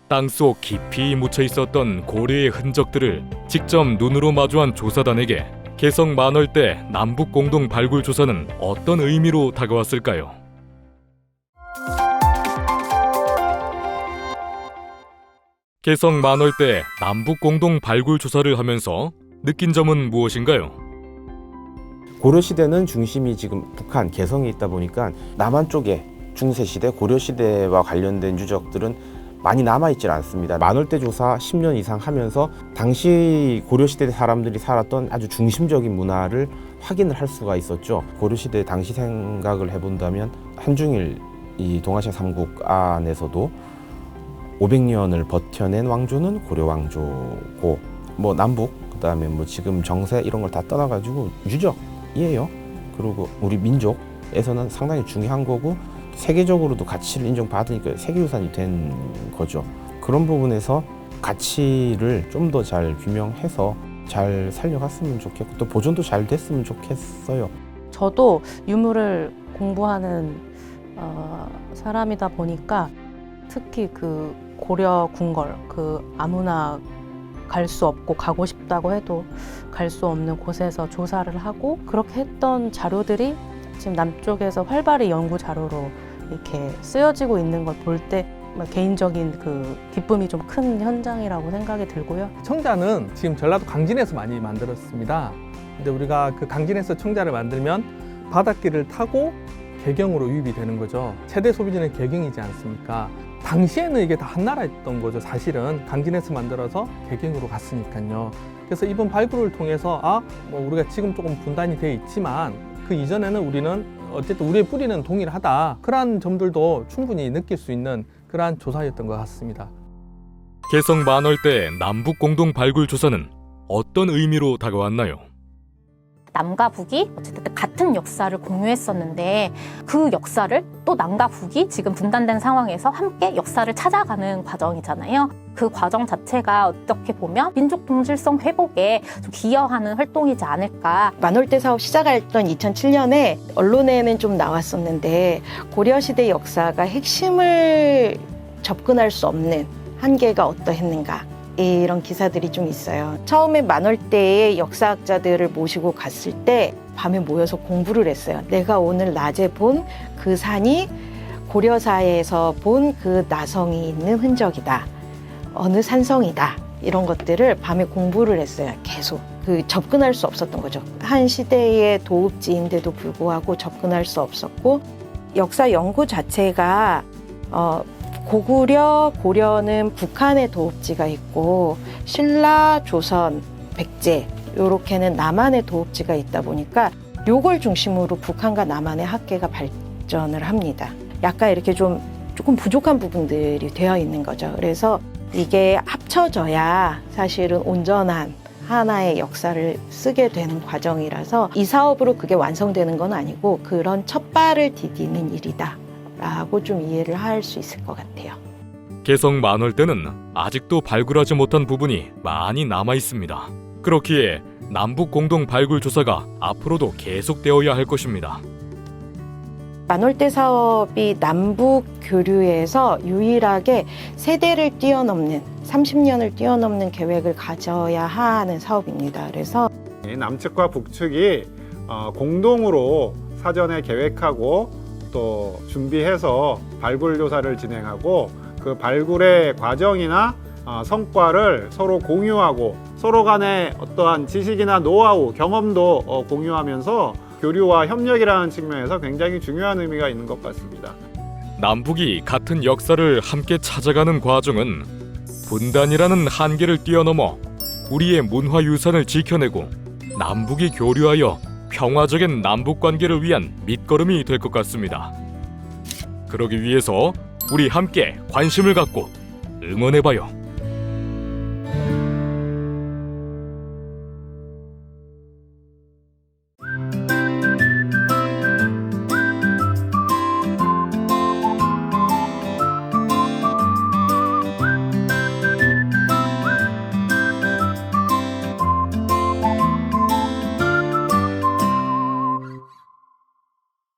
땅속 깊이 묻혀 있었던 고려의 흔적들을 직접 눈으로 마주한 조사단에게 개성 만월대 남북 공동 발굴 조사는 어떤 의미로 다가왔을까요? 개성 만월대 남북 공동 발굴 조사를 하면서 느낀 점은 무엇인가요? 고려시대는 중심이 지금 북한, 개성에 있다 보니까 남한 쪽에 중세시대, 고려시대와 관련된 유적들은 많이 남아있질 않습니다. 만월대 조사 10년 이상 하면서 당시 고려시대 사람들이 살았던 아주 중심적인 문화를 확인을 할 수가 있었죠. 고려시대 당시 생각을 해본다면 한중일 이 동아시아 삼국 안에서도 500년을 버텨낸 왕조는 고려 왕조고, 뭐 남북, 그다음에 뭐 지금 정세 이런 걸 다 떠나가지고 유적이에요. 그리고 우리 민족에서는 상당히 중요한 거고 세계적으로도 가치를 인정받으니까 세계유산이 된 거죠. 그런 부분에서 가치를 좀 더 잘 규명해서 잘 살려갔으면 좋겠고 또 보존도 잘 됐으면 좋겠어요. 저도 유물을 공부하는 사람이다 보니까 특히 그 고려 궁궐, 그 아무나 갈 수 없고 가고 싶다고 해도 갈 수 없는 곳에서 조사를 하고 그렇게 했던 자료들이 지금 남쪽에서 활발히 연구 자료로 이렇게 쓰여지고 있는 걸 볼 때 개인적인 그 기쁨이 좀 큰 현장이라고 생각이 들고요. 청자는 지금 전라도 강진에서 많이 만들었습니다. 근데 우리가 그 강진에서 청자를 만들면 바닷길을 타고 개경으로 유입이 되는 거죠. 최대 소비지는 개경이지 않습니까? 당시에는 이게 다 한 나라였던 거죠. 사실은 강진에서 만들어서 개경으로 갔으니까요. 그래서 이번 발굴을 통해서 뭐 우리가 지금 조금 분단이 돼 있지만 그 이전에는 우리는 어쨌든 우리의 뿌리는 동일하다. 그러한 점들도 충분히 느낄 수 있는 그러한 조사였던 것 같습니다. 개성 만월대 남북 공동 발굴 조사는 어떤 의미로 다가왔나요? 남과 북이 어쨌든 같은 역사를 공유했었는데 그 역사를 또 남과 북이 지금 분단된 상황에서 함께 역사를 찾아가는 과정이잖아요. 그 과정 자체가 어떻게 보면 민족 동질성 회복에 좀 기여하는 활동이지 않을까. 만월대 사업 시작했던 2007년에 언론에는 좀 나왔었는데 고려시대 역사가 핵심을 접근할 수 없는 한계가 어떠했는가 이런 기사들이 좀 있어요. 처음에 만월대의 역사학자들을 모시고 갔을 때 밤에 모여서 공부를 했어요. 내가 오늘 낮에 본 그 산이 고려사에서 본 그 나성이 있는 흔적이다. 어느 산성이다. 이런 것들을 밤에 공부를 했어요. 계속. 접근할 수 없었던 거죠. 한 시대의 도읍지인데도 불구하고 접근할 수 없었고 역사 연구 자체가 고구려, 고려는 북한의 도읍지가 있고 신라, 조선, 백제 요렇게는 남한의 도읍지가 있다 보니까 요걸 중심으로 북한과 남한의 학계가 발전을 합니다. 약간 이렇게 조금 부족한 부분들이 되어 있는 거죠. 그래서 이게 합쳐져야 사실은 온전한 하나의 역사를 쓰게 되는 과정이라서 이 사업으로 그게 완성되는 건 아니고 그런 첫발을 디디는 일이다 라고 좀 이해를 할 수 있을 것 같아요. 개성 만월대는 아직도 발굴하지 못한 부분이 많이 남아 있습니다. 그렇기에 남북 공동 발굴 조사가 앞으로도 계속되어야 할 것입니다. 만월대 사업이 남북 교류에서 유일하게 세대를 뛰어넘는 30년을 뛰어넘는 계획을 가져야 하는 사업입니다. 그래서 남측과 북측이 공동으로 사전에 계획하고 또 준비해서 발굴 조사를 진행하고 그 발굴의 과정이나 성과를 서로 공유하고 서로 간의 어떠한 지식이나 노하우, 경험도 공유하면서 교류와 협력이라는 측면에서 굉장히 중요한 의미가 있는 것 같습니다. 남북이 같은 역사를 함께 찾아가는 과정은 분단이라는 한계를 뛰어넘어 우리의 문화유산을 지켜내고 남북이 교류하여 평화적인 남북관계를 위한 밑거름이 될 것 같습니다. 그러기 위해서 우리 함께 관심을 갖고 응원해봐요.